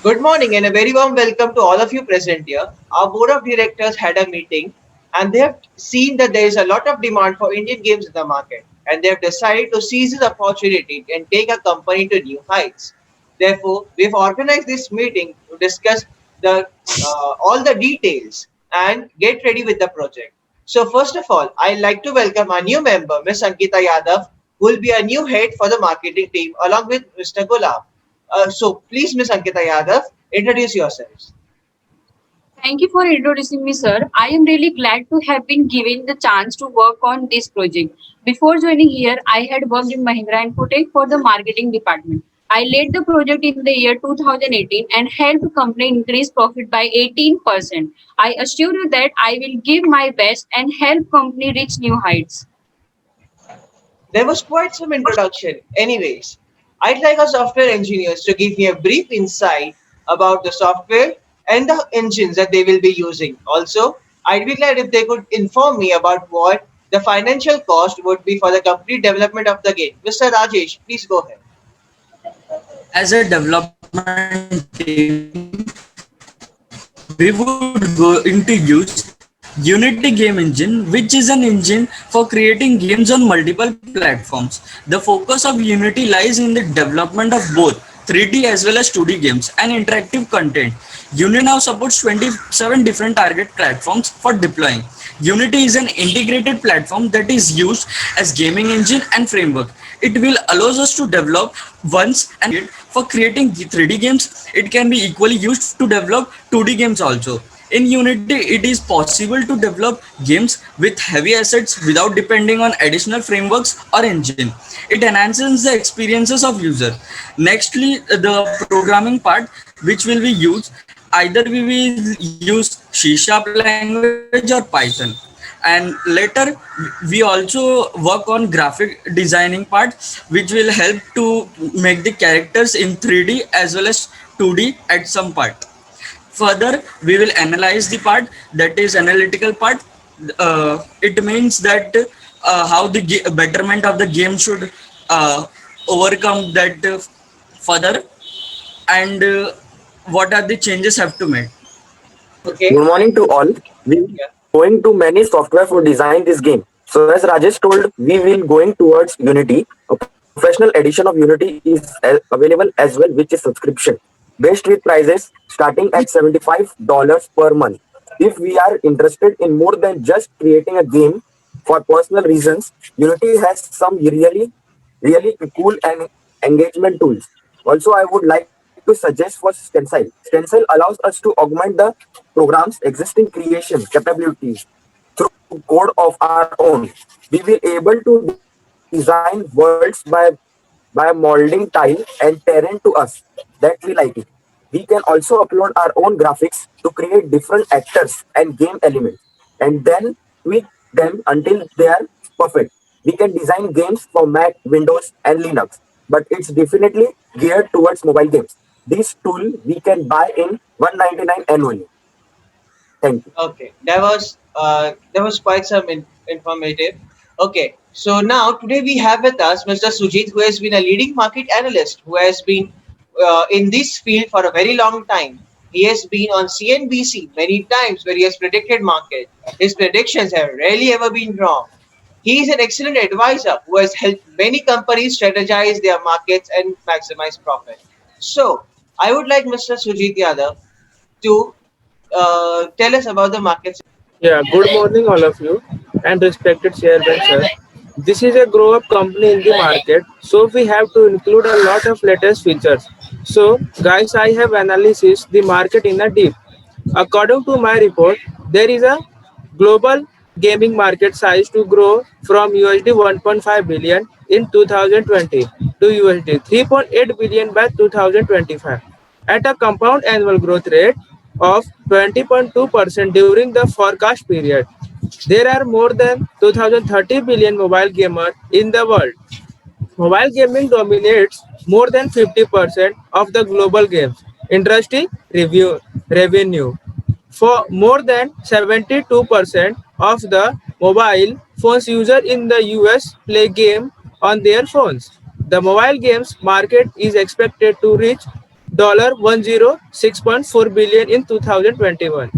Good morning and a very warm welcome to all of you present here. Our board of directors had a meeting and they have seen that there is a lot of demand for Indian games in the market and they have decided to seize this opportunity and take a company to new heights. Therefore, we've organized this meeting to discuss the all the details and get ready with the project. So first of all, I'd like to welcome our new member, Ms. Ankita Yadav, who will be a new head for the marketing team along with Mr. Gulab. So please, Ms. Ankita Yadav, introduce yourselves. Thank you for introducing me, sir. I am really glad to have been given the chance to work on this project. Before joining here, I had worked in Mahindra and Kotak for the marketing department. I led the project in the year 2018 and helped the company increase profit by 18%. I assure you that I will give my best and help company reach new heights. There was quite some introduction. Anyways, I'd like our software engineers to give me a brief insight about the software and the engines that they will be using. Also, I'd be glad if they could inform me about what the financial cost would be for the complete development of the game. Mr. Rajesh, please go ahead. As a development team, we would go into use Unity Game Engine, which is an engine for creating games on multiple platforms. The focus of Unity lies in the development of both 3D as well as 2D games and interactive content. Unity now supports 27 different target platforms for deploying. Unity is an integrated platform that is used as gaming engine and framework. It will allows us to develop once and for creating 3D games. It can be equally used to develop 2D games also. In Unity, it is possible to develop games with heavy assets without depending on additional frameworks or engine. It enhances the experiences of user. Nextly, the programming part, which will be used, either we will use C# language or Python. And later, we also work on graphic designing part, which will help to make the characters in 3D as well as 2D at some part. Further, we will analyze the part, that is analytical part. It means that how the betterment of the game should overcome that further, and what are the changes have to make. Okay. Good morning to all. We will Yeah. going to many software for design this game. So as Rajesh told, we will going towards Unity. A professional edition of Unity is available as well, which is subscription based with prices starting at $75 per month. If we are interested in more than just creating a game for personal reasons, Unity has some really cool and engagement tools. Also, I would like to suggest for Stencil. Stencil allows us to augment the program's existing creation capabilities through code of our own. We will able to design worlds by molding tile and terrain to us that we like it. We can also upload our own graphics to create different actors and game elements and then tweak them until they are perfect. We can design games for Mac, Windows, and Linux, but it's definitely geared towards mobile games. This tool we can buy in 199 annually. Thank you. Okay. That was quite some informative. Okay. So now today we have with us Mr. Sujit, who has been a leading market analyst, who has been in this field for a very long time. He has been on CNBC many times where he has predicted market. His predictions have rarely ever been wrong. He is an excellent advisor who has helped many companies strategize their markets and maximize profit. So I would like Mr. Sujit Yadav to tell us about the markets. Yeah, good morning, all of you, and respected chairman, sir. This is a grow up company in the market, so we have to include a lot of latest features. So, guys, I have analysis the market in a deep. According to my report, there is a global gaming market size to grow from USD 1.5 billion in 2020 to USD 3.8 billion by 2025 at a compound annual growth rate of 20.2% during the forecast period. There are more than 2030 billion mobile gamers in the world. Mobile gaming dominates more than 50% of the global games industry revenue. For more than 72% of the mobile phones users in the US play game on their phones. The mobile games market is expected to reach $106.4 billion in 2021.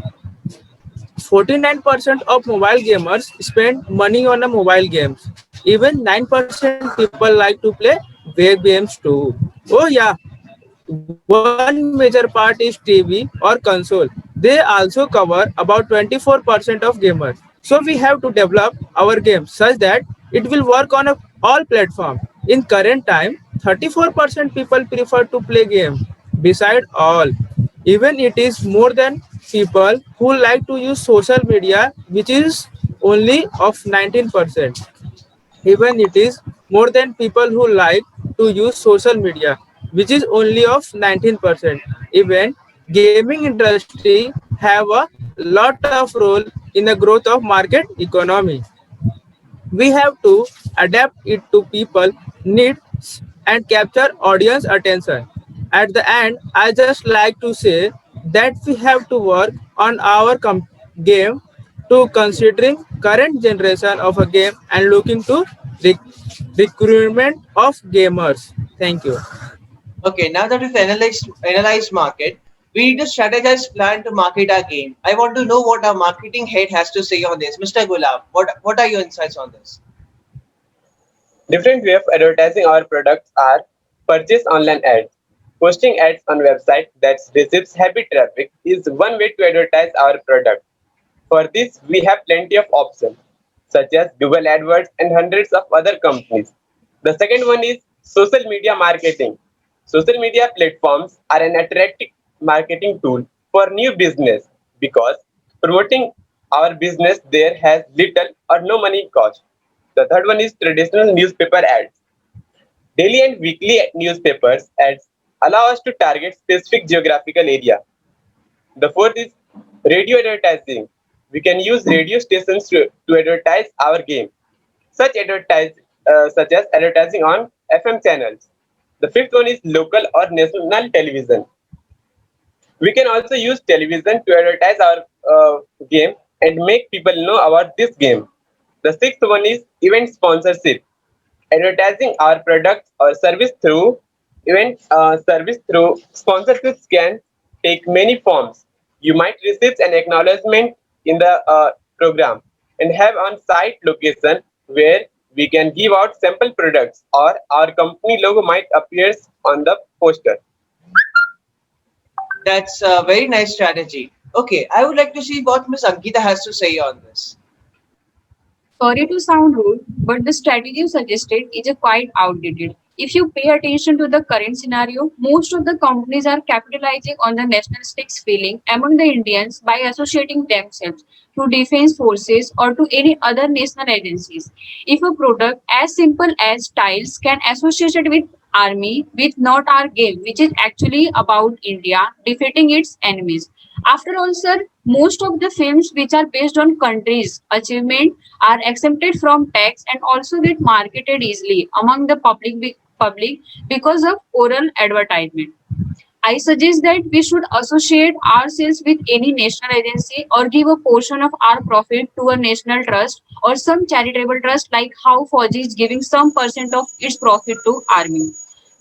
49% of mobile gamers spend money on a mobile games. Even 9% people like to play web games too. Oh yeah, one major part is TV or console. They also cover about 24% of gamers. So we have to develop our game such that it will work on all platforms. In current time, 34% people prefer to play games. Beside all, even it is more than people who like to use social media, which is only of 19%. Even it is more than people who like to use social media, which is only of 19%. Even gaming industry have a lot of role in the growth of market economy. We have to adapt it to people needs and capture audience attention. At the end, I just like to say that we have to work on our game to considering current generation of a game and looking to recruitment of gamers. Thank you. Okay, now that we've analyzed market, we need to strategize plan to market our game. I want to know what our marketing head has to say on this. Mr. Gulab, what are your insights on this? Different way of advertising our products are purchase online ads. Posting ads on website that receives heavy traffic is one way to advertise our product. For this, we have plenty of options, such as Google AdWords and hundreds of other companies. The second one is social media marketing. Social media platforms are an attractive marketing tool for new business because promoting our business there has little or no money cost. The third one is traditional newspaper ads. Daily and weekly newspapers ads allow us to target specific geographical area. The fourth is radio advertising. We can use radio stations to advertise our game, such as advertising on FM channels. The fifth one is local or national television. We can also use television to advertise our game and make people know about this game. The sixth one is event sponsorship. Advertising our product or service through sponsorships can take many forms. You might receive an acknowledgement in the program and have on-site location where we can give out sample products or our company logo might appear on the poster. That's a very nice strategy. Okay, I would like to see what Miss Ankita has to say on this. Sorry to sound rude, but the strategy you suggested is a quite outdated. If you pay attention to the current scenario, most of the companies are capitalizing on the nationalistic feeling among the Indians by associating themselves to defense forces or to any other national agencies. If a product as simple as tiles can associate it with army with not our game, which is actually about India defeating its enemies. After all, sir, most of the films which are based on countries' achievement are exempted from tax and also get marketed easily among the public because of oral advertisement. I suggest that we should associate ourselves with any national agency or give a portion of our profit to a national trust or some charitable trust like how Fauji is giving some percent of its profit to army.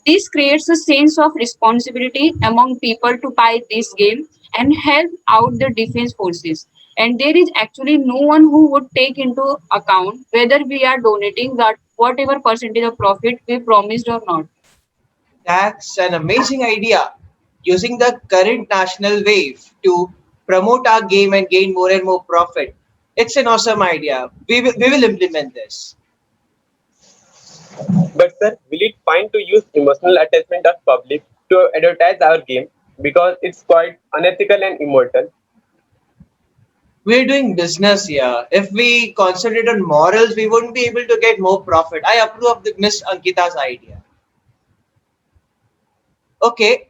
This creates a sense of responsibility among people to buy this game and help out the defense forces. And there is actually no one who would take into account whether we are donating that whatever percentage of profit we promised or not. That's an amazing idea. Using the current national wave to promote our game and gain more and more profit. It's an awesome idea. We will implement this. But sir, will it fine to use emotional attachment of public to advertise our game because it's quite unethical and immortal? We're doing business here. If we concentrate on morals, we wouldn't be able to get more profit. I approve of the Miss Ankita's idea. Okay.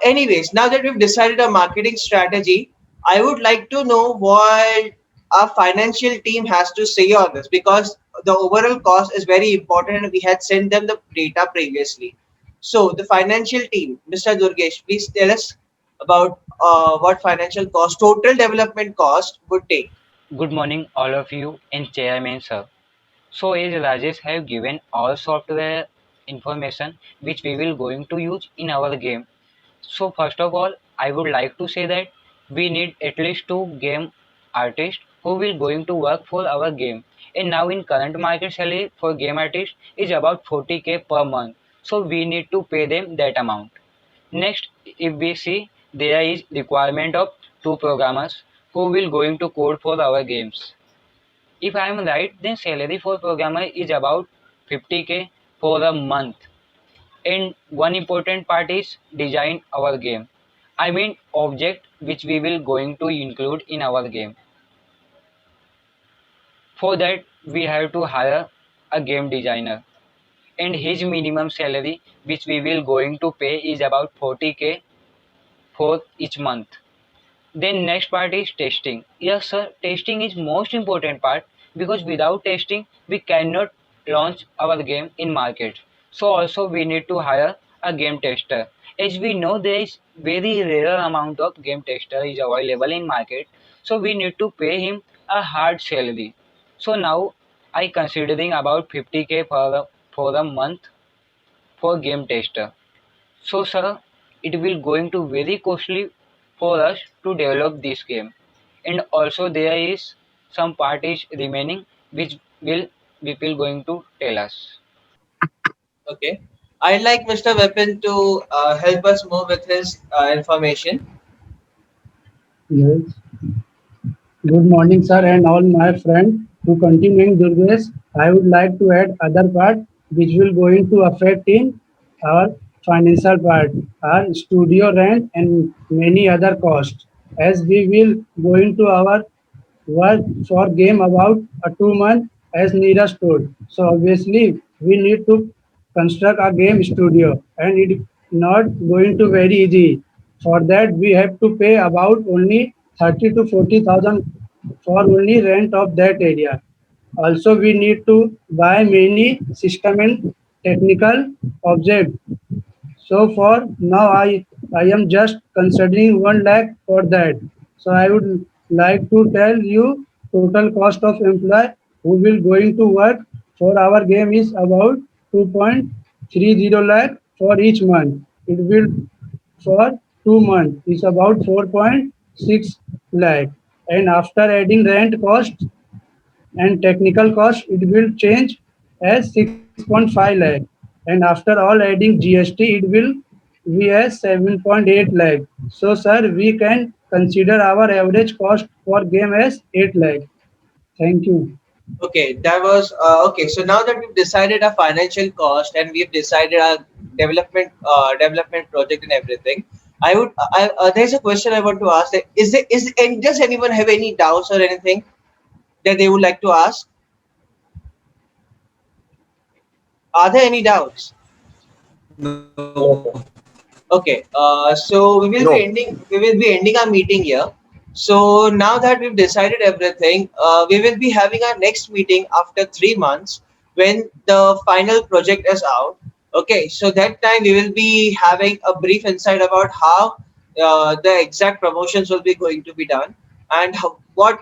Anyways, now that we've decided our marketing strategy, I would like to know what our financial team has to say on this because the overall cost is very important and we had sent them the data previously. So, the financial team, Mr. Durgesh, please tell us about what financial cost, total development cost would take. Good morning, all of you, and Chairman sir. So, as Rajesh have given all software information which we will going to use in our game. So first of all, I would like to say that we need at least two game artists who will going to work for our game. And now in current market salary for game artists is about 40K per month. So we need to pay them that amount. Next, if we see there is requirement of two programmers who will going to code for our games. If I am right, then salary for programmer is about 50K for a month. And one important part is design our game. I mean object which we will going to include in our game. For that we have to hire a game designer and his minimum salary which we will going to pay is about 40K for each month. Then next part is testing. Yes sir, testing is most important part because without testing we cannot launch our game in market. So also we need to hire a game tester. As we know there is very rare amount of game tester is available in market. So we need to pay him a hard salary. So now I considering about 50K for a month for game tester. So sir, it will going to very costly for us to develop this game. And also there is some part is remaining which will people going to tell us. Okay. I'd like Mr. Weapon to help us more with his information. Yes. Good morning, sir, and all my friends. To continuing Durgesh, I would like to add other part which will going to affect in our financial part, our studio rent and many other costs. As we will going to our work for game about a 2 month as Neeraj told. So obviously we need to construct a game studio and it not going to very easy. For that we have to pay about only 30 to 40,000 for only rent of that area. Also we need to buy many system and technical objects. So for now, I am just considering 1 lakh for that. So I would like to tell you total cost of employee who will going to work for our game is about 2.30 lakh for each month. It will for 2 months is about 4.6 lakh. And after adding rent cost and technical cost, it will change as 6.5 lakh. And after all adding GST, it will be as 7.8 lakh. So, sir, we can consider our average cost for game as 8 lakh. Thank you. Okay, that was okay. So now that we've decided our financial cost and we've decided our development project and everything, there's a question I want to ask. That and does anyone have any doubts or anything that they would like to ask? Are there any doubts? No. Okay, so No. we will be ending our meeting here. So now that we've decided everything, we will be having our next meeting after 3 months when the final project is out. Okay, so that time we will be having a brief insight about how the exact promotions will be going to be done and what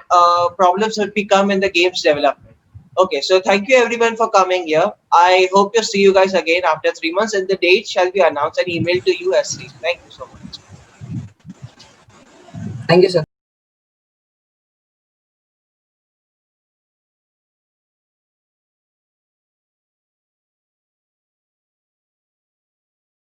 problems will become in the game's development. Okay, so thank you everyone for coming here. I hope to see you guys again after 3 months, and the date shall be announced and emailed to you as soon. Thank you so much. Thank you, sir.